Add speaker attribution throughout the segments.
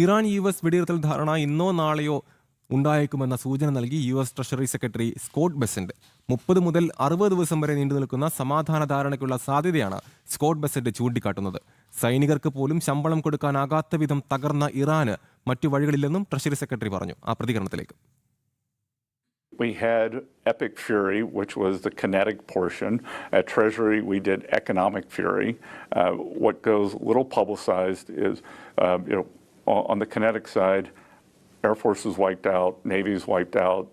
Speaker 1: Iran US വെടിനിർത്തൽ ധാരണ ഇന്നോ നാളെയോ ഉണ്ടായേക്കുമെന്ന സൂചന നൽകി US treasury secretary Scott Bessent 30 മുതൽ 60 ദിവസം വരെ നീണ്ടുനിൽക്കുന്ന സമാധാന ധാരണയ്ക്കുള്ള സാധ്യതയാണ് സ്കോട്ട് ബെസന്റ് ചൂണ്ടിക്കാട്ടുന്നത്. സൈനികർക്ക് പോലും ശമ്പളം കൊടുക്കാനാകാത്ത വിധം തകർന്ന ഇറാന് മറ്റു വഴികളില്ലെന്നും ട്രഷറി സെക്രട്ടറി പറഞ്ഞു. ആ പ്രതികരണത്തിലേക്ക്.
Speaker 2: We had epic fury, which was the kinetic portion. At Treasury, we did economic fury. What goes little publicized is, on the kinetic side, Air Force is wiped out, Navy is wiped out,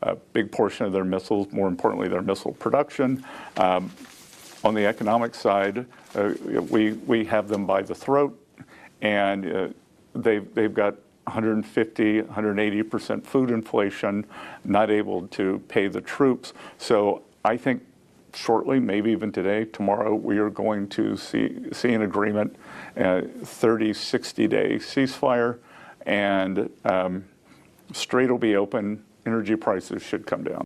Speaker 2: a big portion of their missiles, more importantly, their missile production. On the economic side, we have them by the throat, and they've got 150, 180% food inflation, not able to pay the troops. So I think shortly, maybe even today, tomorrow, we are going to see an agreement, 30, 60-day ceasefire, and Strait will be open. Energy prices should come down.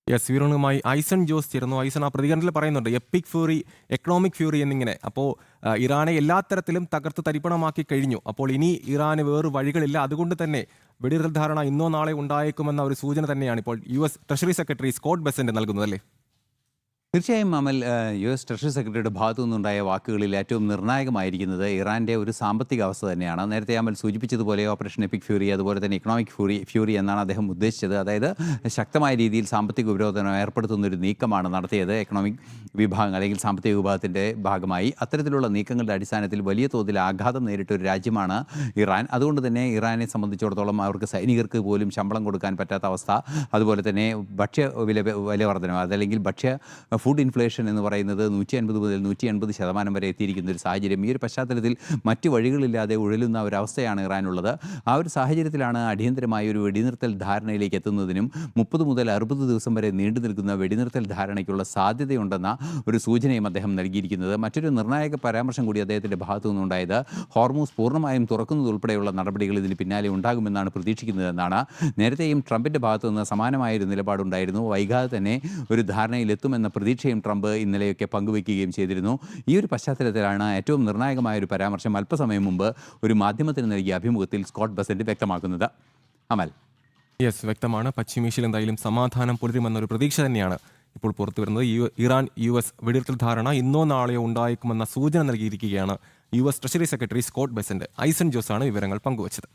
Speaker 1: Yes, വിവരങ്ങളുമായി ഐസൺ ജോസ് ചേരുന്നു. ഐസൺ, ആ പ്രതികരണത്തിൽ പറയുന്നുണ്ട് EPIC fury, economic fury എന്നിങ്ങനെ. അപ്പോൾ ഇറാനെ എല്ലാ തരത്തിലും തകർത്ത് തരിപ്പണമാക്കി കഴിഞ്ഞു. അപ്പോൾ ഇനി ഇറാന് വേറൊരു വഴികളില്ല. അതുകൊണ്ട് തന്നെ വെടിനിർത്തൽ ധാരണ ഇന്നോ നാളെ ഉണ്ടായേക്കുമെന്ന ഒരു സൂചന തന്നെയാണ് ഇപ്പോൾ US treasury secretary Scott Bessent നൽകുന്നത്, അല്ലേ?
Speaker 3: തീർച്ചയായും അമൽ, US ട്രഷറി സെക്രട്ടറിയുടെ ഭാഗത്തു നിന്നുണ്ടായ വാക്കുകളിൽ ഏറ്റവും നിർണായകമായിരിക്കുന്നത് ഇറാൻ്റെ ഒരു സാമ്പത്തിക അവസ്ഥ തന്നെയാണ്. നേരത്തെ അമൽ സൂചിപ്പിച്ചതുപോലെ ഓപ്പറേഷൻ എപ്പിക് ഫ്യൂറി, അതുപോലെ തന്നെ ഇക്കണോമിക് ഫ്യൂറി എന്നാണ് അദ്ദേഹം ഉദ്ദേശിച്ചത്. അതായത് ശക്തമായ രീതിയിൽ സാമ്പത്തിക ഉപരോധനം ഏർപ്പെടുത്തുന്ന ഒരു നീക്കമാണ് നടത്തിയത് എക്കണോമിക് വിഭാഗം അല്ലെങ്കിൽ സാമ്പത്തിക വിഭാഗത്തിൻ്റെ ഭാഗമായി. അത്തരത്തിലുള്ള നീക്കങ്ങളുടെ അടിസ്ഥാനത്തിൽ വലിയ തോതിൽ ആഘാതം നേരിട്ട ഒരു രാജ്യമാണ് ഇറാൻ. അതുകൊണ്ട് തന്നെ ഇറാനെ സംബന്ധിച്ചിടത്തോളം അവർക്ക് സൈനികർക്ക് പോലും ശമ്പളം കൊടുക്കാൻ പറ്റാത്ത അവസ്ഥ, അതുപോലെ തന്നെ ഭക്ഷ്യ വില വർധനം, അതല്ലെങ്കിൽ ഫുഡ് ഇൻഫ്ലേഷൻ എന്ന് പറയുന്നത് 150 മുതൽ 180% വരെ എത്തിയിരിക്കുന്ന ഒരു സാഹചര്യം. ഈ ഒരു പശ്ചാത്തലത്തിൽ മറ്റു വഴികളില്ലാതെ ഉഴലുന്ന ഒരവസ്ഥയാണ് ഇറാനുള്ളത്. ആ ഒരു സാഹചര്യത്തിലാണ് അടിയന്തരമായ ഒരു വെടിനിർത്തൽ ധാരണയിലേക്ക് എത്തുന്നതിനും 30 മുതൽ 60 ദിവസം വരെ നീണ്ടു നിൽക്കുന്ന വെടിനിർത്തൽ ധാരണയ്ക്കുള്ള സാധ്യതയുണ്ടെന്ന ഒരു സൂചനയും അദ്ദേഹം നൽകിയിരിക്കുന്നത്. മറ്റൊരു നിർണായക പരാമർശം കൂടി അദ്ദേഹത്തിൻ്റെ ഭാഗത്തു നിന്നുണ്ടായത് ഹോർമൂസ് പൂർണ്ണമായും തുറക്കുന്നതുൾപ്പെടെയുള്ള നടപടികൾ ഇതിന് പിന്നാലെ ഉണ്ടാകുമെന്നാണ് പ്രതീക്ഷിക്കുന്നതെന്നാണ്. നേരത്തെയും ട്രംപിൻ്റെ ഭാഗത്തു നിന്ന് സമാനമായൊരു നിലപാടുണ്ടായിരുന്നു. വൈകാതെ തന്നെ ഒരു ധാരണയിലെത്തുമെന്ന പ്രതീക്ഷയും ട്രംപ് ഇന്നലെയൊക്കെ പങ്കുവയ്ക്കുകയും ചെയ്തിരുന്നു. ഈ ഒരു പശ്ചാത്തലത്തിലാണ് ഏറ്റവും നിർണായകമായ ഒരു പരാമർശം അല്പസമയം മുമ്പ് ഒരു മാധ്യമത്തിന് നൽകിയ അഭിമുഖത്തിൽ സ്കോട്ട് ബെസന്റ് വ്യക്തമാക്കുന്നത്. അമൽ,
Speaker 1: യെസ്, വ്യക്തമാണ്. പശ്ചിമേഷ്യയിൽ എന്തായാലും സമാധാനം പുലരുമെന്നൊരു പ്രതീക്ഷ തന്നെയാണ് ഇപ്പോൾ പുറത്തു വരുന്നത്. ഇറാൻ US വെടിനിർത്തൽ ധാരണ ഇന്നോ നാളെയോ ഉണ്ടായേക്കുമെന്ന സൂചന നൽകിയിരിക്കുകയാണ് US treasury secretary Scott Bessent. Aison ജോസാണ് വിവരങ്ങൾ പങ്കുവച്ചത്.